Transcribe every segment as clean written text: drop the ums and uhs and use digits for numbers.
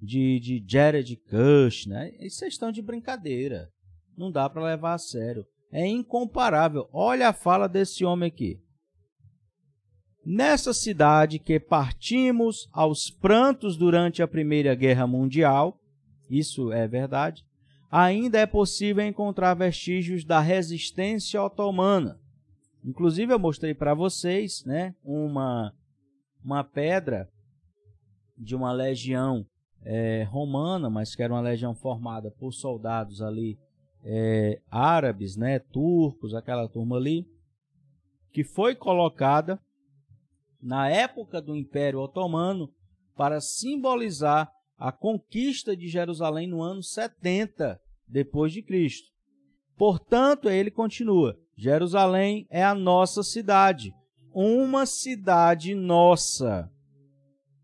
de Jared Kushner. Isso é questão de brincadeira. Não dá para levar a sério. É incomparável. Olha a fala desse homem aqui. Nessa cidade que partimos aos prantos durante a Primeira Guerra Mundial, isso é verdade, ainda é possível encontrar vestígios da resistência otomana. Inclusive, eu mostrei para vocês, né, uma pedra de uma legião romana, mas que era uma legião formada por soldados ali árabes, né, turcos, aquela turma ali, que foi colocada na época do Império Otomano para simbolizar a conquista de Jerusalém no ano 70 depois de Cristo. Portanto, ele continua: Jerusalém é a nossa cidade, uma cidade nossa,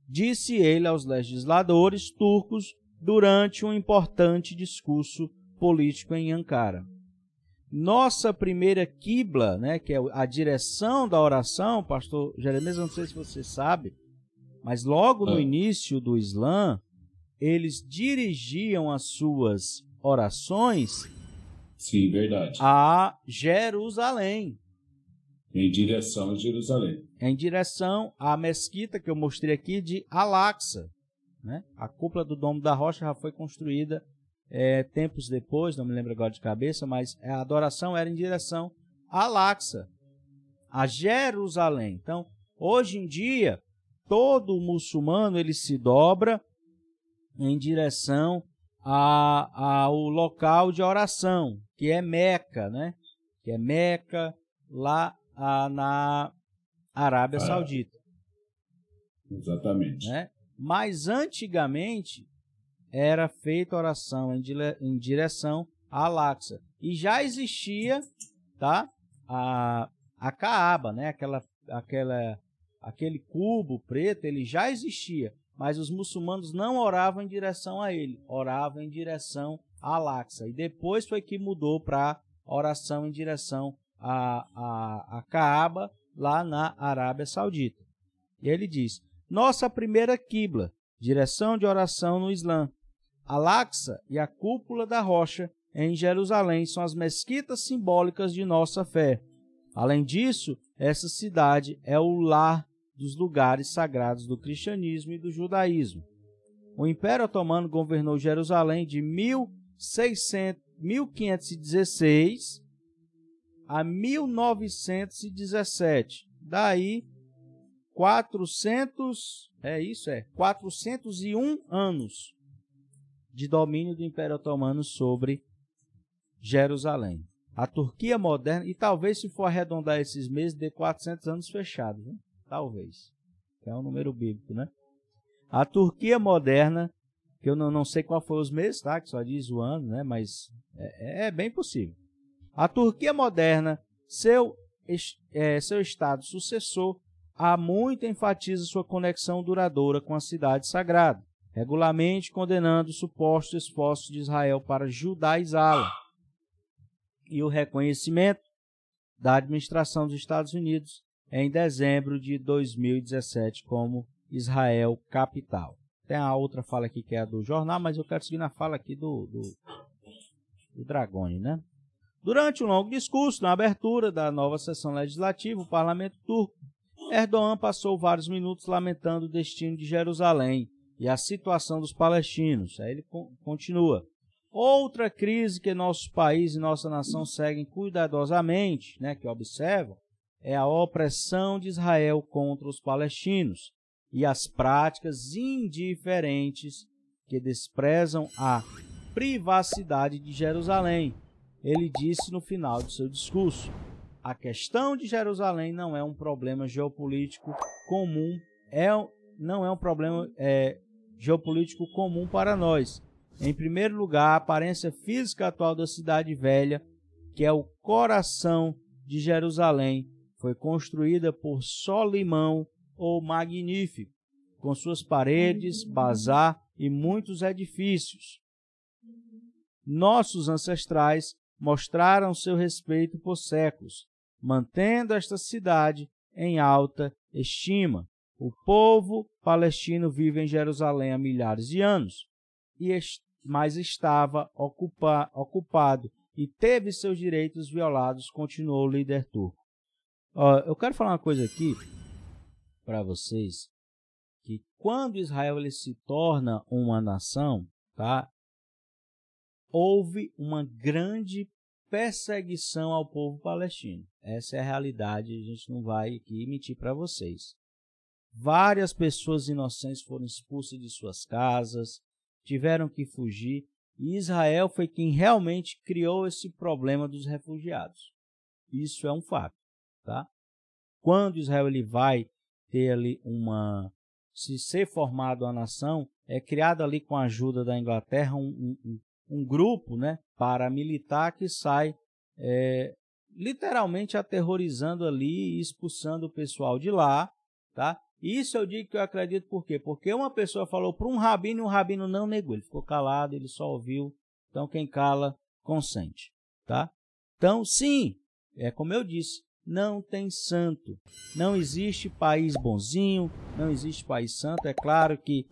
disse ele aos legisladores turcos durante um importante discurso político em Ankara. Nossa primeira quibla, né, que é a direção da oração, pastor Jeremias, não sei se você sabe, mas logo no início do Islã, eles dirigiam as suas orações, sim, verdade, a Jerusalém. Em direção a Jerusalém. Em direção à mesquita que eu mostrei aqui de Al-Aqsa, né? A cúpula do Domo da Rocha já foi construída tempos depois, não me lembro agora de cabeça, mas a adoração era em direção a Al-Aqsa, a Jerusalém. Então, hoje em dia, todo muçulmano ele se dobra em direção ao local de oração, que é Meca, né? Que é Meca, lá na Arábia Saudita. Exatamente. Né? Mas antigamente era feita oração em direção a Al-Aqsa. E já existia, tá, a Kaaba, né? Aquele cubo preto, ele já existia. Mas os muçulmanos não oravam em direção a ele, oravam em direção a Al-Aqsa. E depois foi que mudou para oração em direção a Kaaba, lá na Arábia Saudita. E ele diz: nossa primeira quibla, direção de oração no Islã, Al-Aqsa e a cúpula da rocha em Jerusalém são as mesquitas simbólicas de nossa fé. Além disso, essa cidade é o lar dos lugares sagrados do cristianismo e do judaísmo. O Império Otomano governou Jerusalém de 1516 a 1917. Daí 401 anos de domínio do Império Otomano sobre Jerusalém. A Turquia moderna, e talvez se for arredondar esses meses, dê 400 anos fechados, né? Talvez. É um número bíblico, né? A Turquia moderna, que eu não sei qual foi os meses, tá? Que só diz o ano, né? Mas é bem possível. A Turquia moderna, seu estado sucessor, há muito enfatiza sua conexão duradoura com a cidade sagrada, regularmente condenando o suposto esforço de Israel para judaizá-la e o reconhecimento da administração dos Estados Unidos em dezembro de 2017 como Israel capital. Tem a outra fala aqui que é a do jornal, mas eu quero seguir na fala aqui do Dragoni, né? Durante um longo discurso na abertura da nova sessão legislativa, o parlamento turco, Erdogan passou vários minutos lamentando o destino de Jerusalém e a situação dos palestinos. Aí ele continua: outra crise que nosso país e nossa nação seguem cuidadosamente, né, que observam, é a opressão de Israel contra os palestinos e as práticas indiferentes que desprezam a privacidade de Jerusalém. Ele disse no final de seu discurso: a questão de Jerusalém não é um problema geopolítico comum, não é um problema geopolítico comum para nós. Em primeiro lugar, a aparência física atual da cidade velha, que é o coração de Jerusalém, foi construída por Solimão o Magnífico, com suas paredes, bazar e muitos edifícios. Nossos ancestrais mostraram seu respeito por séculos, mantendo esta cidade em alta estima. O povo palestino vive em Jerusalém há milhares de anos, mas estava ocupado e teve seus direitos violados, continuou o líder turco. Eu quero falar uma coisa aqui para vocês, que quando Israel ele se torna uma nação, tá? Houve uma grande perseguição ao povo palestino. Essa é a realidade, a gente não vai aqui mentir para vocês. Várias pessoas inocentes foram expulsas de suas casas, tiveram que fugir, e Israel foi quem realmente criou esse problema dos refugiados. Isso é um fato, tá? Quando Israel ele vai ter ali se ser formado a nação, é criado ali com a ajuda da Inglaterra um grupo, né, paramilitar que sai literalmente aterrorizando ali e expulsando o pessoal de lá, tá? Isso eu digo que eu acredito por quê? Porque uma pessoa falou para um rabino e o rabino não negou, ele ficou calado, ele só ouviu. Então quem cala, consente, tá? Então sim, é como eu disse, não tem santo, não existe país bonzinho, não existe país santo. É claro que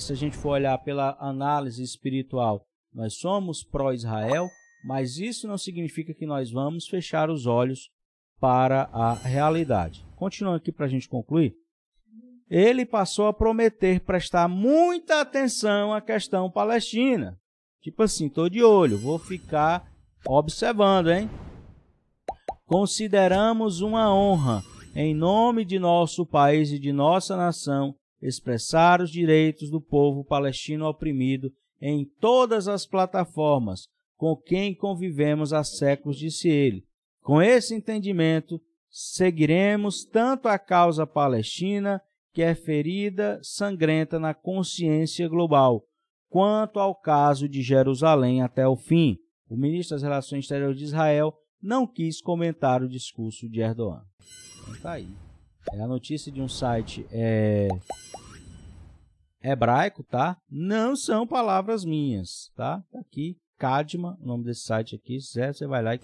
se a gente for olhar pela análise espiritual, nós somos pró-Israel, mas isso não significa que nós vamos fechar os olhos para a realidade. Continuando aqui para a gente concluir, ele passou a prometer prestar muita atenção à questão palestina. Tipo assim, estou de olho, vou ficar observando, hein? Consideramos uma honra, em nome de nosso país e de nossa nação, expressar os direitos do povo palestino oprimido em todas as plataformas com quem convivemos há séculos, disse ele. Com esse entendimento, seguiremos tanto a causa palestina, que é ferida sangrenta na consciência global, quanto ao caso de Jerusalém até o fim. O ministro das Relações Exteriores de Israel não quis comentar o discurso de Erdogan. Então tá aí. É a notícia de um site hebraico, tá? Não são palavras minhas, tá? Tá aqui, Kadima, o nome desse site aqui, você vai lá e